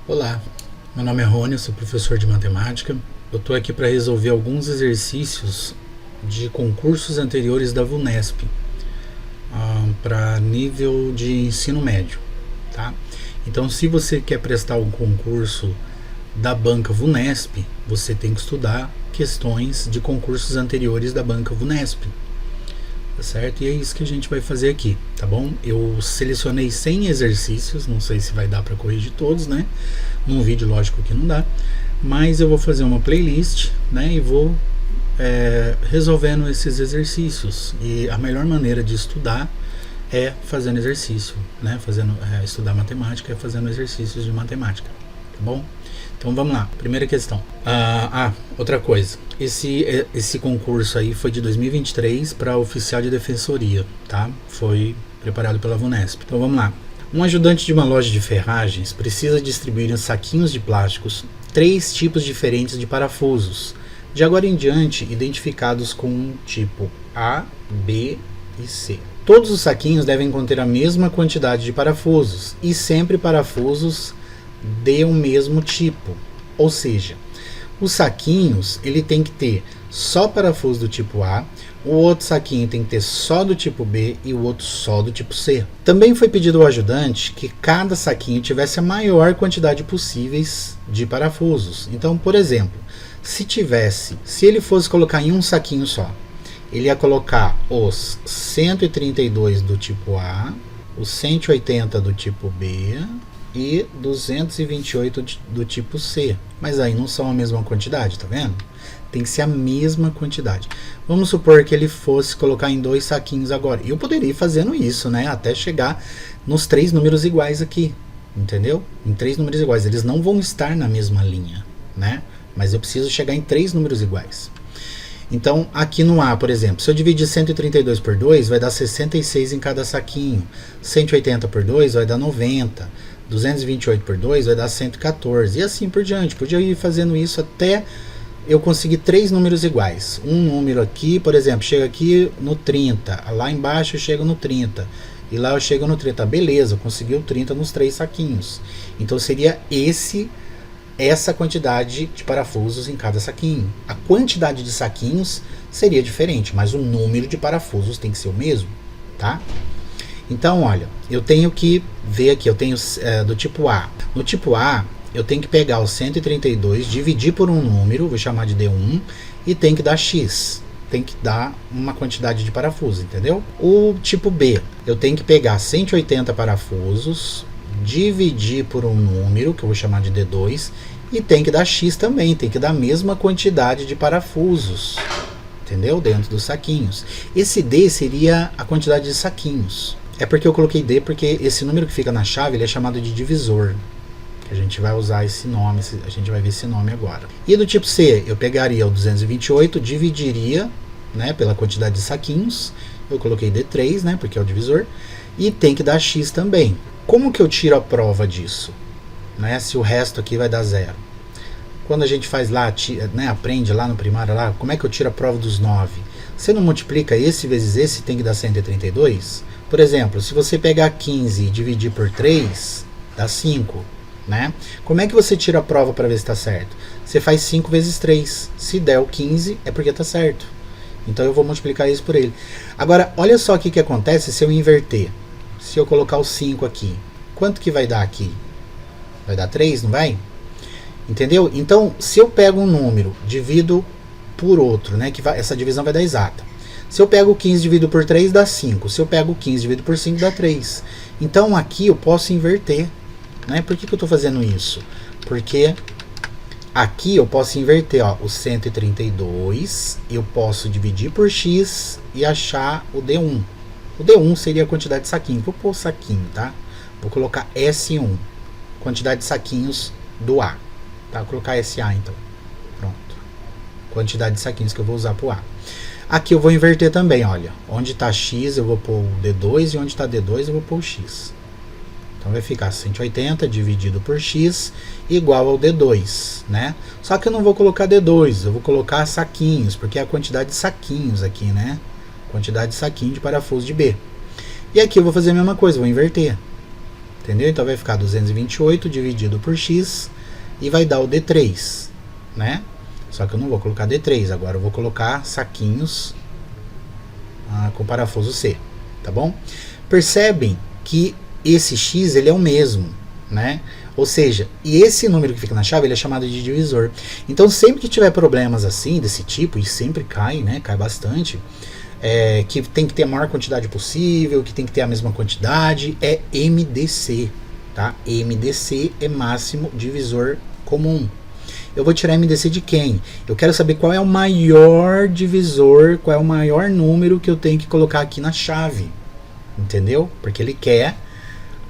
Olá, meu nome é Rony, eu sou professor de matemática. Eu estou aqui para resolver alguns exercícios de concursos anteriores da VUNESP para nível de ensino médio, tá? Então, se você quer prestar um concurso da banca VUNESP, você tem que estudar questões de concursos anteriores da banca VUNESP, tá certo? E é isso que a gente vai fazer aqui, tá bom? Eu selecionei 100 exercícios, não sei se vai dar para corrigir todos, né? Num vídeo, lógico que não dá, mas eu vou fazer uma playlist, né? E vou resolvendo esses exercícios. E a melhor maneira de estudar é fazendo exercício, né? Estudar matemática é fazendo exercícios de matemática, tá bom? Então vamos lá, primeira questão. Outra coisa, esse concurso aí foi de 2023 para oficial de defensoria, tá? Foi preparado pela VUNESP. Então vamos lá. Um ajudante de uma loja de ferragens precisa distribuir em saquinhos de plásticos 3 tipos diferentes de parafusos, de agora em diante identificados com tipo A, B e C. Todos os saquinhos devem conter a mesma quantidade de parafusos e sempre parafusos de um mesmo tipo, ou seja, os saquinhos ele tem que ter só parafuso do tipo A, o outro saquinho tem que ter só do tipo B e o outro só do tipo C. Também foi pedido ao ajudante que cada saquinho tivesse a maior quantidade possíveis de parafusos. Então, por exemplo, se ele fosse colocar em um saquinho só, ele ia colocar os 132 do tipo A, os 180 do tipo B e 228 do tipo C. Mas aí não são a mesma quantidade, tá vendo? Tem que ser a mesma quantidade. Vamos supor que ele fosse colocar em 2 saquinhos agora. Eu poderia ir fazendo isso, né? Até chegar nos 3 números iguais aqui. Entendeu? Em 3 números iguais. Eles não vão estar na mesma linha, né? Mas eu preciso chegar em 3 números iguais. Então, aqui no A, por exemplo, se eu dividir 132 por 2, vai dar 66 em cada saquinho. 180 por 2 vai dar 90. 228 por 2 vai dar 114. E assim por diante. Podia ir fazendo isso até eu conseguir 3 números iguais. Um número aqui, por exemplo, chega aqui no 30. Lá embaixo eu chego no 30. E lá eu chego no 30. Beleza, eu consegui o 30 nos 3 saquinhos. Então seria essa quantidade de parafusos em cada saquinho. A quantidade de saquinhos seria diferente, mas o número de parafusos tem que ser o mesmo, tá? Então, olha, eu tenho que ver aqui, eu tenho do tipo A. No tipo A, eu tenho que pegar o 132, dividir por um número, vou chamar de D1, e tem que dar X. Tem que dar uma quantidade de parafusos, entendeu? O tipo B, eu tenho que pegar 180 parafusos, dividir por um número, que eu vou chamar de D2, e tem que dar X também, tem que dar a mesma quantidade de parafusos, entendeu? Dentro dos saquinhos. Esse D seria a quantidade de saquinhos. É porque eu coloquei D porque esse número que fica na chave ele é chamado de divisor. A gente vai usar esse nome, a gente vai ver esse nome agora. E do tipo C, eu pegaria o 228, dividiria, né, pela quantidade de saquinhos. Eu coloquei D3, né, porque é o divisor. E tem que dar X também. Como que eu tiro a prova disso? Né, se o resto aqui vai dar 0. Quando a gente faz lá, né, aprende lá no primário, lá, como é que eu tiro a prova dos 9? Você não multiplica esse vezes esse, tem que dar 132? Por exemplo, se você pegar 15 e dividir por 3, dá 5. Né? Como é que você tira a prova para ver se está certo? Você faz 5 vezes 3. Se der o 15, é porque está certo. Então eu vou multiplicar isso por ele. Agora, olha só o que acontece se eu inverter. Se eu colocar o 5 aqui. Quanto que vai dar aqui? Vai dar 3, não vai? Entendeu? Então, se eu pego um número, divido por outro, né? Essa divisão vai dar exata. Se eu pego 15 dividido por 3, dá 5. Se eu pego 15 dividido por 5, dá 3. Então, aqui eu posso inverter. Né? Por que eu estou fazendo isso? Porque aqui eu posso inverter, ó, o 132, eu posso dividir por X e achar o D1. O D1 seria a quantidade de saquinho. Vou pôr o saquinho, tá? Vou colocar S1, quantidade de saquinhos do A. Tá? Vou colocar SA então. Pronto. Quantidade de saquinhos que eu vou usar para o A. Aqui eu vou inverter também, olha. Onde está X eu vou pôr o D2 e onde está D2 eu vou pôr o X. Então vai ficar 180 dividido por X igual ao D2, né? Só que eu não vou colocar D2, eu vou colocar saquinhos, porque é a quantidade de saquinhos aqui, né? Quantidade de saquinho de parafuso de B. E aqui eu vou fazer a mesma coisa, vou inverter. entendeu? Então vai ficar 228 dividido por x e vai dar o D3, né? Só que eu não vou colocar D3, agora eu vou colocar saquinhos com parafuso C, tá bom? Percebem que esse x ele é o mesmo, né? Ou seja, e esse número que fica na chave ele é chamado de divisor. Então sempre que tiver problemas assim, desse tipo, e sempre cai, né? Cai bastante, que tem que ter a maior quantidade possível, que tem que ter a mesma quantidade, é MDC, tá? MDC é máximo divisor comum. Eu vou tirar MDC de quem? Eu quero saber qual é o maior divisor, qual é o maior número que eu tenho que colocar aqui na chave, entendeu? Porque ele quer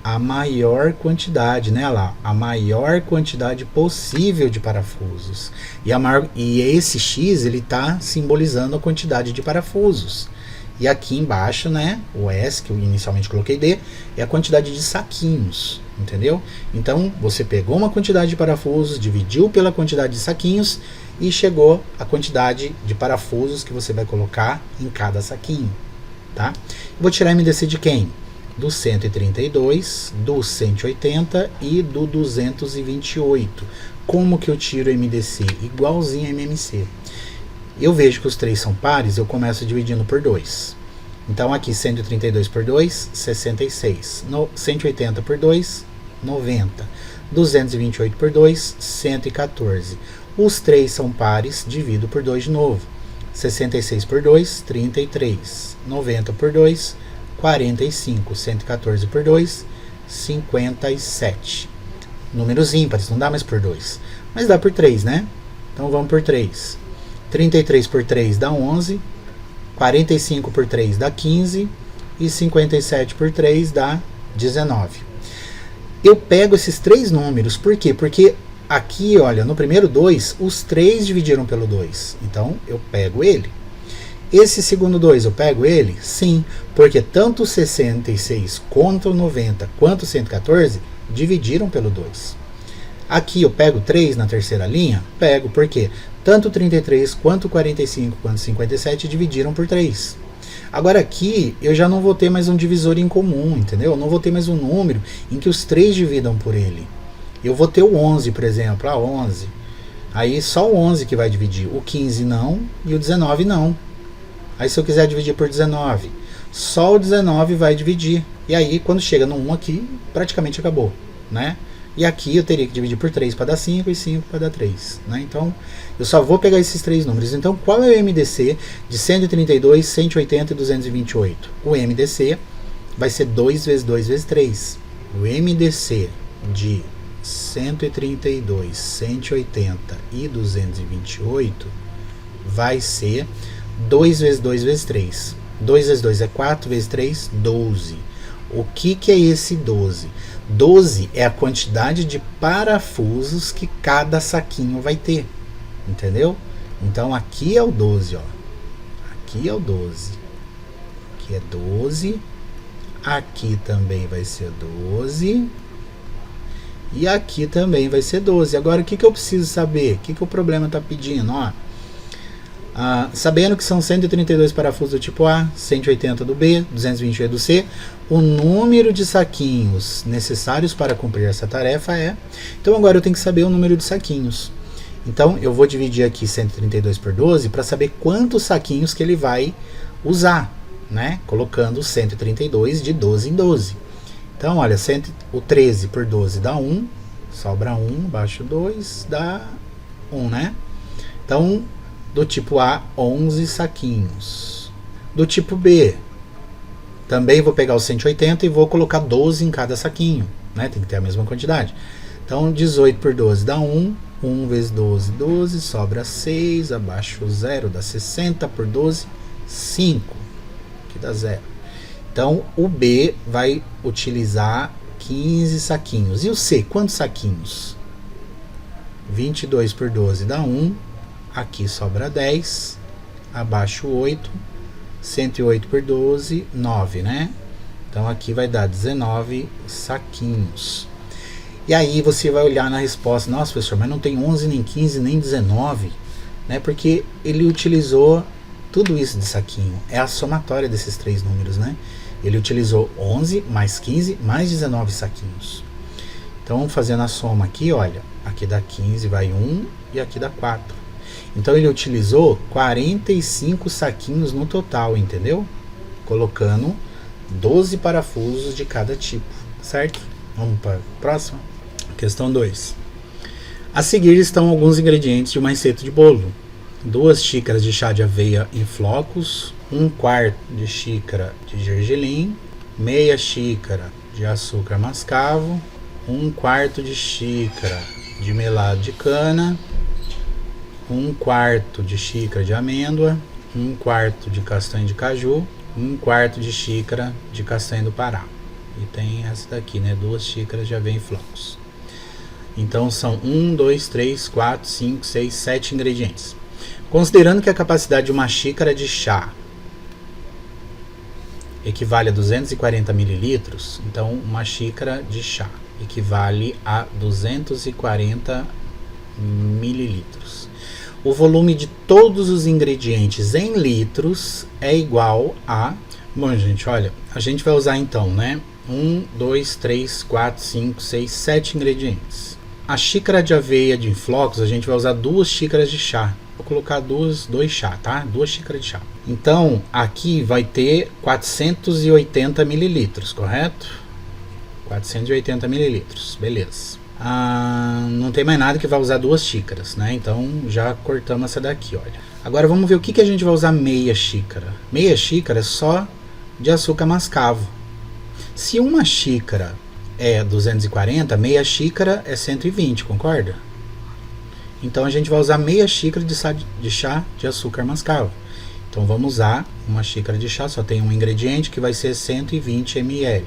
a maior quantidade, né? Lá, a maior quantidade possível de parafusos. E esse X, ele está simbolizando a quantidade de parafusos. E aqui embaixo, né, o S, que eu inicialmente coloquei D, é a quantidade de saquinhos, entendeu? Então, você pegou uma quantidade de parafusos, dividiu pela quantidade de saquinhos e chegou à quantidade de parafusos que você vai colocar em cada saquinho, tá? Vou tirar MDC de quem? Do 132, do 180 e do 228. Como que eu tiro MDC? Igualzinho a MMC. Eu vejo que os três são pares, eu começo dividindo por 2. Então aqui 132 por 2, 66. 180 por 2, 90. 228 por 2, 114. Os três são pares, divido por 2 de novo. 66 por 2, 33. 90 por 2, 45, 114 por 2, 57. Números ímpares, não dá mais por 2. Mas dá por 3, né? Então vamos por 3. 33 por 3 dá 11. 45 por 3 dá 15. E 57 por 3 dá 19. Eu pego esses três números, por quê? Porque aqui, olha, no primeiro 2, os 3 dividiram pelo 2. Então eu pego ele. Esse segundo 2 eu pego ele? Sim, porque tanto o 66 quanto o 90 quanto o 114 dividiram pelo 2. Aqui eu pego 3 na terceira linha? Pego, porque tanto o 33 quanto o 45 quanto o 57 dividiram por 3. Agora aqui eu já não vou ter mais um divisor em comum, entendeu? Eu não vou ter mais um número em que os 3 dividam por ele. Eu vou ter o 11, por exemplo, 11. Aí só o 11 que vai dividir, o 15 não e o 19 não. Aí se eu quiser dividir por 19, só o 19 vai dividir. E aí quando chega no 1 aqui, praticamente acabou, né? E aqui eu teria que dividir por 3 para dar 5 e 5 para dar 3, né? Então eu só vou pegar esses três números. Então qual é o MDC de 132, 180 e 228? O MDC vai ser 2 vezes 2 vezes 3. O MDC de 132, 180 e 228 vai ser 2 vezes 2 vezes 3. 2 vezes 2 é 4, vezes 3, 12. O que é esse 12? 12 é a quantidade de parafusos que cada saquinho vai ter. Entendeu? Então aqui é o 12, ó. Aqui é o 12. Aqui é 12. Aqui também vai ser 12. E aqui também vai ser 12. Agora o que eu preciso saber? O que o problema está pedindo? Ó. Sabendo que são 132 parafusos do tipo A, 180 do B, 228 do C, o número de saquinhos necessários para cumprir essa tarefa é... Então agora eu tenho que saber o número de saquinhos. Então eu vou dividir aqui 132 por 12 para saber quantos saquinhos que ele vai usar, né? Colocando 132 de 12 em 12. Então olha, o 13 por 12 dá 1, sobra 1, baixo 2, dá 1, né? Então... do tipo A, 11 saquinhos. Do tipo B, também vou pegar os 180 e vou colocar 12 em cada saquinho, né? Tem que ter a mesma quantidade. Então, 18 por 12 dá 1. 1 vezes 12, 12. Sobra 6. Abaixo 0 dá 60 por 12, 5. Que dá 0. Então, o B vai utilizar 15 saquinhos. E o C, quantos saquinhos? 22 por 12 dá 1. Aqui sobra 10, abaixo 8, 108 por 12, 9, né? Então aqui vai dar 19 saquinhos. E aí você vai olhar na resposta, nossa professor, mas não tem 11, nem 15, nem 19, né? Porque ele utilizou tudo isso de saquinho. É a somatória desses três números, né? Ele utilizou 11 mais 15 mais 19 saquinhos. Então, fazendo a soma aqui, olha, aqui dá 15, vai 1 e aqui dá 4. Então, ele utilizou 45 saquinhos no total, entendeu? Colocando 12 parafusos de cada tipo, certo? Vamos para a próxima. Questão 2. A seguir estão alguns ingredientes de uma receita de bolo. 2 xícaras de chá de aveia em flocos, 1/4 de xícara de gergelim, meia xícara de açúcar mascavo, 1/4 de xícara de melado de cana, 1/4 de xícara de amêndoa, 1/4 de castanha de caju, 1/4 de xícara de castanha do Pará. E tem essa daqui, né? 2 xícaras de aveia em flocos. Então são 1, 2, 3, 4, 5, 6, 7 ingredientes. Considerando que a capacidade de uma xícara de chá equivale a 240 ml, então uma xícara de chá equivale a 240 ml. O volume de todos os ingredientes em litros é igual a... Bom, gente, olha, a gente vai usar então, né? 1, 2, 3, 4, 5, 6, 7 ingredientes. A xícara de aveia de flocos, a gente vai usar 2 xícaras de chá. Vou colocar 2 chá, tá? 2 xícaras de chá. Então, aqui vai ter 480 mililitros, correto? 480 mililitros, beleza. Não tem mais nada que vai usar 2 xícaras, né? Então, já cortamos essa daqui, olha. Agora, vamos ver o que a gente vai usar meia xícara. Meia xícara é só de açúcar mascavo. Se uma xícara é 240, meia xícara é 120, concorda? Então a gente vai usar meia xícara de chá de açúcar mascavo. Então vamos usar uma xícara de chá, só tem um ingrediente que vai ser 120 ml.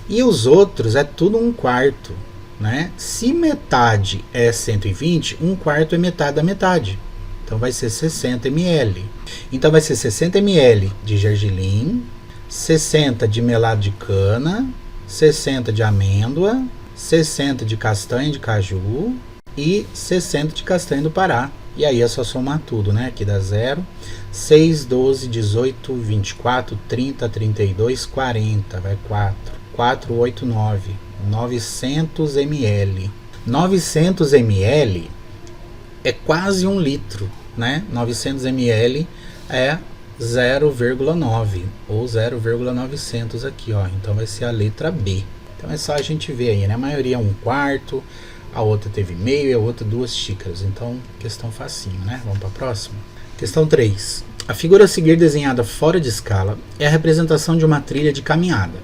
E os outros é tudo 1/4, né? Se metade é 120, 1/4 é metade da metade. Então vai ser 60 ml. Então vai ser 60 ml de gergelim, 60 de melado de cana, 60 de amêndoa, 60 de castanha de caju e 60 de castanha do Pará. E aí é só somar tudo, né? Aqui dá 0, 6, 12, 18, 24, 30, 32, 40, vai 4, 4, 8, 9, 900 ml. 900 ml é quase 1 litro, né? 900 ml é 0,9 ou 0,900 aqui, ó. Então vai ser a letra B. Então é só a gente ver aí, né? A maioria é 1/4, a outra teve meio e a outra 2 xícaras. Então, questão facinho, né? Vamos para a próxima. Questão 3. A figura a seguir desenhada fora de escala é a representação de uma trilha de caminhada.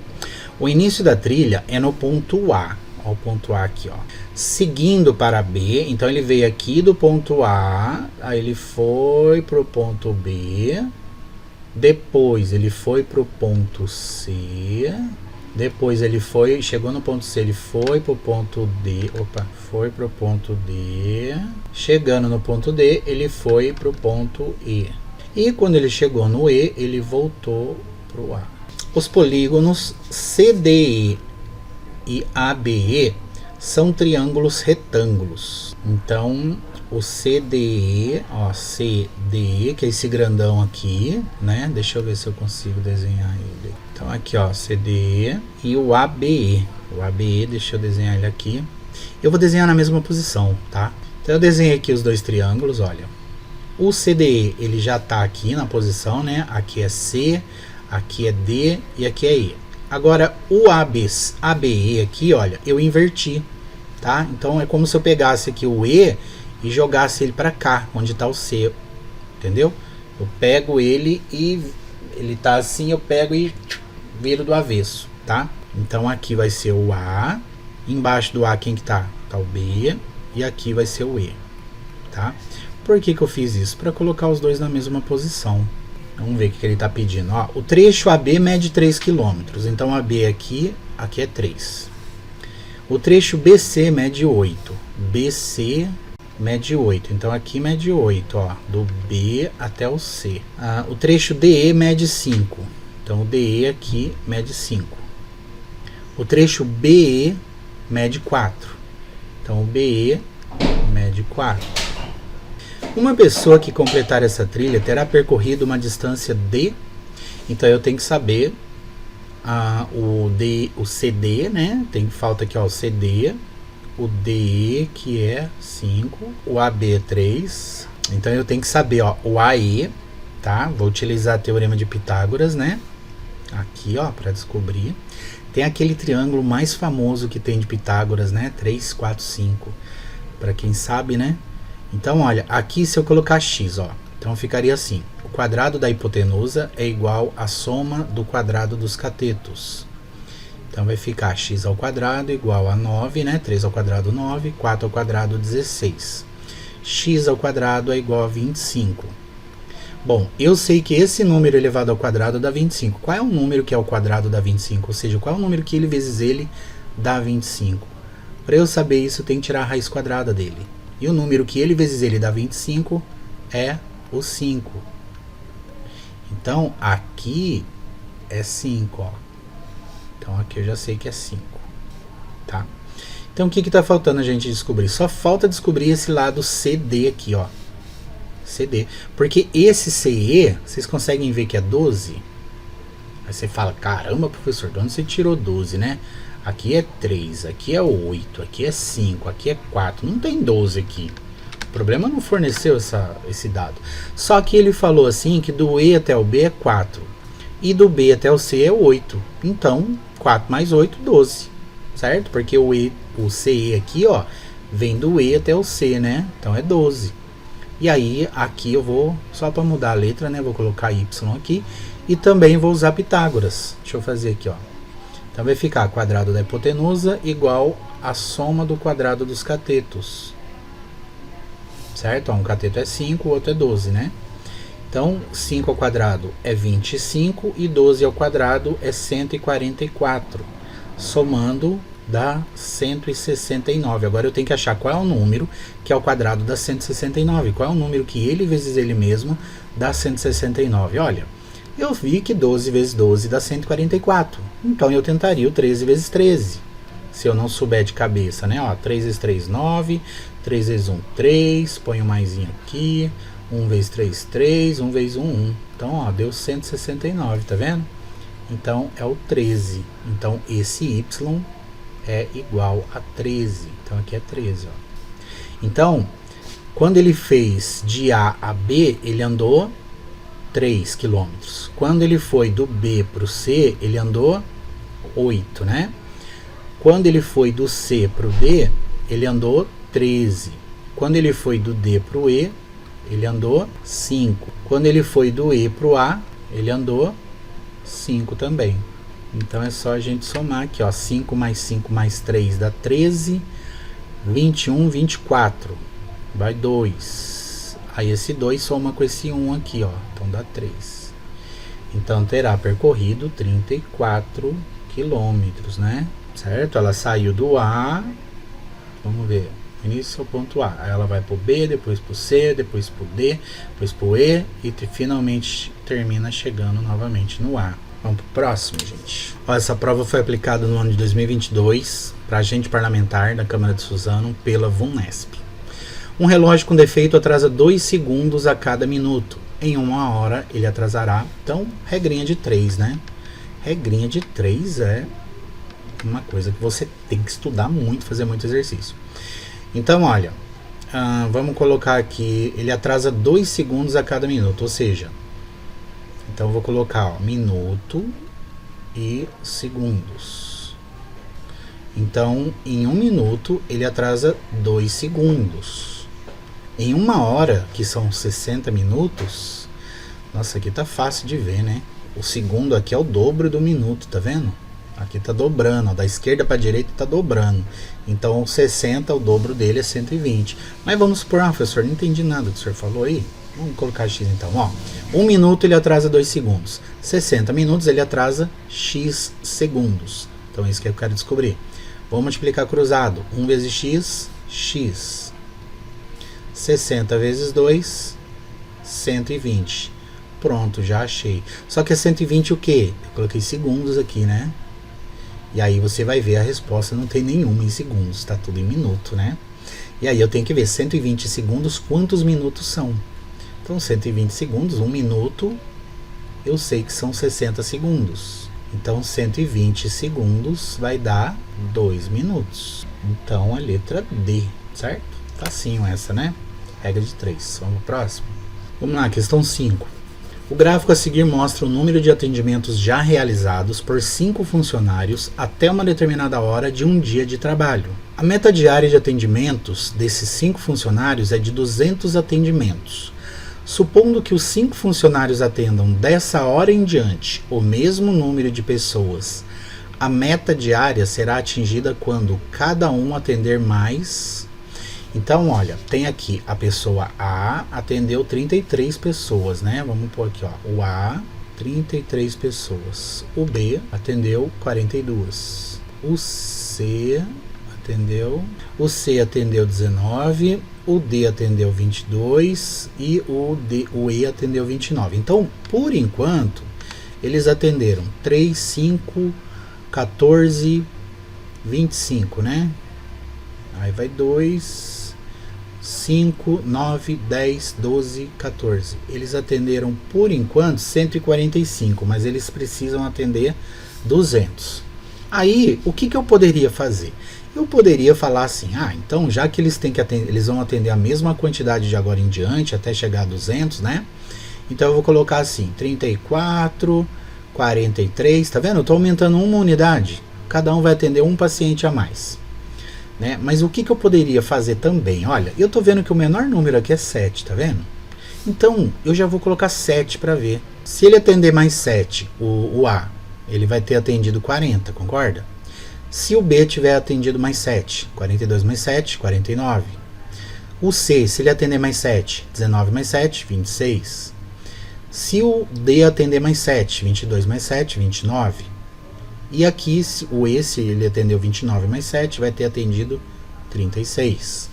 O início da trilha é no ponto A. Ó, o ponto A aqui, ó. Seguindo para B, então ele veio aqui do ponto A, aí ele foi pro ponto B, depois ele foi pro ponto C, depois ele foi, chegou no ponto C, ele foi pro ponto D, foi pro ponto D, chegando no ponto D, ele foi pro ponto E. E quando ele chegou no E, ele voltou pro A. Os polígonos CDE e ABE são triângulos retângulos. Então, o CDE, ó, CDE, que é esse grandão aqui, né? Deixa eu ver se eu consigo desenhar ele. Então, aqui, ó, CDE e o ABE. O ABE, deixa eu desenhar ele aqui. Eu vou desenhar na mesma posição, tá? Então, eu desenhei aqui os dois triângulos, olha. O CDE, ele já tá aqui na posição, né? Aqui é C, aqui é D e aqui é E. Agora, o ABE aqui, olha, eu inverti, tá? Então, é como se eu pegasse aqui o E e jogasse ele para cá, onde está o C, entendeu? Eu pego ele e ele tá assim, eu pego e viro do avesso, tá? Então, aqui vai ser o A, embaixo do A quem que tá? Tá o B, e aqui vai ser o E, tá? Por que que eu fiz isso? Para colocar os dois na mesma posição. Vamos ver o que ele está pedindo. Ó, o trecho AB mede 3 km. Então, AB aqui é 3. O trecho BC mede 8. BC mede 8. Então, aqui mede 8. Ó, do B até o C. O trecho DE mede 5. Então, o DE aqui mede 5. O trecho BE mede 4. Então, o BE mede 4. Uma pessoa que completar essa trilha terá percorrido uma distância de... Então eu tenho que saber o CD, né? Falta aqui, ó, o CD, o DE, que é 5, o AB é 3. Então eu tenho que saber, ó, o AE, tá? Vou utilizar o teorema de Pitágoras, né? Aqui, ó, para descobrir. Tem aquele triângulo mais famoso que tem de Pitágoras, né? 3, 4, 5. Para quem sabe, né? Então, olha, aqui se eu colocar x, ó, então ficaria assim: o quadrado da hipotenusa é igual à soma do quadrado dos catetos. Então vai ficar x ao quadrado igual a 9, né? 3 ao quadrado 9, 4 ao quadrado 16. X ao quadrado é igual a 25. Bom, eu sei que esse número elevado ao quadrado dá 25. Qual é o número que é o quadrado da 25? Ou seja, qual é o número que ele vezes ele dá 25? Para eu saber isso, eu tenho que tirar a raiz quadrada dele. E o número que ele vezes ele dá 25 é o 5. Então, aqui é 5, ó. Então, aqui eu já sei que é 5, tá? Então, o que está faltando a gente descobrir? Só falta descobrir esse lado CD aqui, ó. CD. Porque esse CE, vocês conseguem ver que é 12? Aí você fala, caramba, professor, de onde você tirou 12, né? Aqui é 3, aqui é 8, aqui é 5, aqui é 4. Não tem 12 aqui. O problema não forneceu esse dado. Só que ele falou assim que do E até o B é 4. E do B até o C é 8. Então, 4 mais 8, 12. Certo? Porque o CE aqui, ó, vem do E até o C, né? Então é 12. E aí, aqui eu vou, só para mudar a letra, né? Vou colocar Y aqui. E também vou usar Pitágoras. Deixa eu fazer aqui, ó. Então vai ficar quadrado da hipotenusa igual a soma do quadrado dos catetos. Certo? Ó, um cateto é 5, o outro é 12, né? Então, 5 ao quadrado é 25 e 12 ao quadrado é 144. Somando dá 169. Agora eu tenho que achar qual é o número que é o quadrado da 169. Qual é o número que ele vezes ele mesmo dá 169. Olha, eu vi que 12 vezes 12 dá 144. Então eu tentaria o 13 vezes 13. Se eu não souber de cabeça, né? Ó, 3 vezes 3, 9. 3 vezes 1, 3. Põe um maisinho aqui. 1 vezes 3, 3. 1 vezes 1, 1. Então, ó, deu 169, tá vendo? Então é o 13. Então esse Y é igual a 13. Então aqui é 13, ó. Então, quando ele fez de A a B, ele andou 3 km. Quando ele foi do B para o C, ele andou 8, né? Quando ele foi do C para o D, ele andou 13. Quando ele foi do D para o E, ele andou 5. Quando ele foi do E para o A, ele andou 5 também. Então é só a gente somar aqui, ó. 5 mais 5 mais 3 dá 13. 21, 24. Vai 2. Aí esse 2 soma com esse 1 aqui, ó. Então dá 3. Então terá percorrido 34 quilômetros, né? Certo? Ela saiu do A. Vamos ver. Início ao ponto A. Aí ela vai pro B, depois pro C, depois pro D, depois pro E e finalmente termina chegando novamente no A. Vamos pro próximo, gente. Ó, essa prova foi aplicada no ano de 2022 para agente parlamentar da Câmara de Suzano pela VUNESP. Um relógio com defeito atrasa 2 segundos a cada minuto. Em 1 hora ele atrasará. Então, regrinha de 3, né? Regrinha de 3 é uma coisa que você tem que estudar muito, fazer muito exercício. Então, olha, vamos colocar aqui, ele atrasa 2 segundos a cada minuto, ou seja, então eu vou colocar, ó, minuto e segundos. Então, em 1 minuto, ele atrasa 2 segundos. Em 1 hora, que são 60 minutos, nossa, aqui tá fácil de ver, né? O segundo aqui é o dobro do minuto, tá vendo? Aqui tá dobrando, ó, da esquerda para a direita tá dobrando. Então, 60, o dobro dele é 120. Mas vamos supor, professor, não entendi nada do que o senhor falou aí. Vamos colocar X então, ó. 1 minuto ele atrasa 2 segundos. 60 minutos ele atrasa X segundos. Então é isso que eu quero descobrir. Vou multiplicar cruzado. 1 vezes X, X. 60 vezes 2, 120. Pronto, já achei. Só que é 120 o quê? Eu coloquei segundos aqui, né? E aí você vai ver a resposta, não tem nenhuma em segundos, tá tudo em minuto, né? E aí eu tenho que ver 120 segundos, quantos minutos são? Então 120 segundos, 1 minuto, eu sei que são 60 segundos. Então 120 segundos vai dar 2 minutos. Então a letra D, certo? Facinho essa, né? Regra de 3. Vamos pro próximo. Vamos lá, questão 5. O gráfico a seguir mostra o número de atendimentos já realizados por 5 funcionários até uma determinada hora de um dia de trabalho. A meta diária de atendimentos desses 5 funcionários é de 200 atendimentos. Supondo que os 5 funcionários atendam dessa hora em diante o mesmo número de pessoas, a meta diária será atingida quando cada um atender mais. Então, olha, tem aqui a pessoa A atendeu 33 pessoas, né? Vamos pôr aqui, ó, o A, 33 pessoas. O B atendeu 42. O C atendeu 19, o D atendeu 22 e o E atendeu 29. Então, por enquanto, eles atenderam 3, 5, 14, 25, né? Aí vai 2, 5, 9, 10, 12, 14. Eles atenderam, por enquanto, 145, mas eles precisam atender 200. Aí, o que eu poderia fazer? Eu poderia falar assim, então já que eles vão atender a mesma quantidade de agora em diante, até chegar a 200, né? Então eu vou colocar assim, 34, 43, tá vendo? Eu estou aumentando uma unidade, cada um vai atender um paciente a mais. Né? Mas o que eu poderia fazer também? Olha, eu estou vendo que o menor número aqui é 7, tá vendo? Então, eu já vou colocar 7 para ver. Se ele atender mais 7, o A, ele vai ter atendido 40, concorda? Se o B tiver atendido mais 7, 42 mais 7, 49. O C, se ele atender mais 7, 19 mais 7, 26. Se o D atender mais 7, 22 mais 7, 29. E aqui, o E, se ele atendeu 29 mais 7, vai ter atendido 36.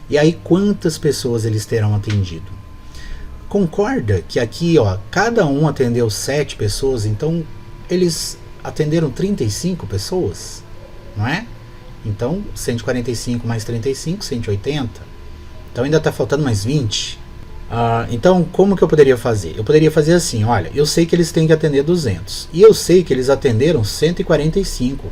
E aí, quantas pessoas eles terão atendido? Concorda que aqui, ó, cada um atendeu 7 pessoas, então eles atenderam 35 pessoas, não é? Então, 145 mais 35, 180. Então, ainda está faltando mais 20. Então, como que eu poderia fazer? Eu poderia fazer assim, olha, eu sei que eles têm que atender 200. E eu sei que eles atenderam 145.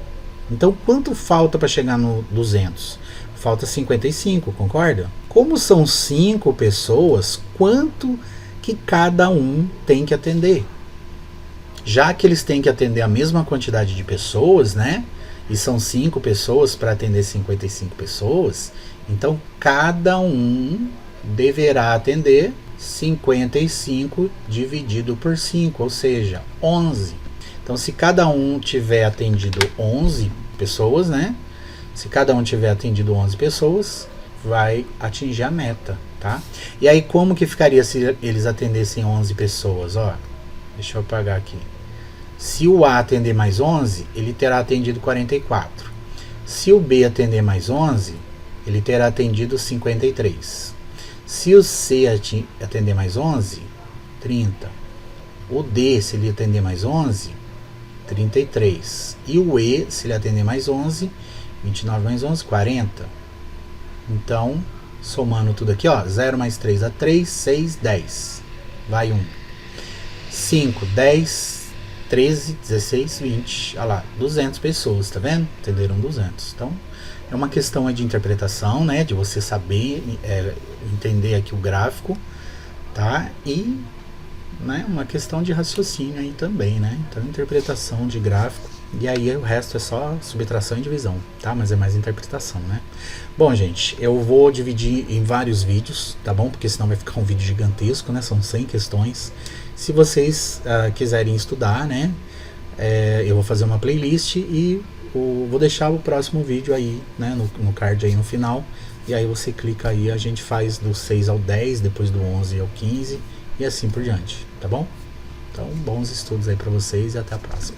Então, quanto falta para chegar no 200? Falta 55, concorda? Como são 5 pessoas, quanto que cada um tem que atender? Já que eles têm que atender a mesma quantidade de pessoas, né? E são 5 pessoas para atender 55 pessoas, então cada um deverá atender 55 dividido por 5, ou seja, 11. Então, se cada um tiver atendido 11 pessoas, né? Se cada um tiver atendido 11 pessoas, vai atingir a meta, tá? E aí, como que ficaria se eles atendessem 11 pessoas? Ó, deixa eu apagar aqui. Se o A atender mais 11, ele terá atendido 44. Se o B atender mais 11, ele terá atendido 53. Se o C atender mais 11, 30. O D, se ele atender mais 11, 33. E o E, se ele atender mais 11, 29 mais 11, 40. Então, somando tudo aqui, ó, 0 mais 3 dá 3, 6, 10. Vai 1. 5, 10, 13, 16, 20. Olha lá, 200 pessoas, tá vendo? Atenderam 200. Então, é uma questão de interpretação, né? De você saber entender aqui o gráfico, tá? E, né, uma questão de raciocínio aí também, né? Então, interpretação de gráfico. E aí o resto é só subtração e divisão, tá? Mas é mais interpretação, né? Bom, gente, eu vou dividir em vários vídeos, tá bom? Porque senão vai ficar um vídeo gigantesco, né? São 100 questões. Se vocês quiserem estudar, né? Eu vou fazer uma playlist e vou deixar o próximo vídeo aí, né? No card aí no final. E aí você clica aí, a gente faz do 6 ao 10, depois do 11 ao 15 e assim por diante, tá bom? Então, bons estudos aí pra vocês e até a próxima.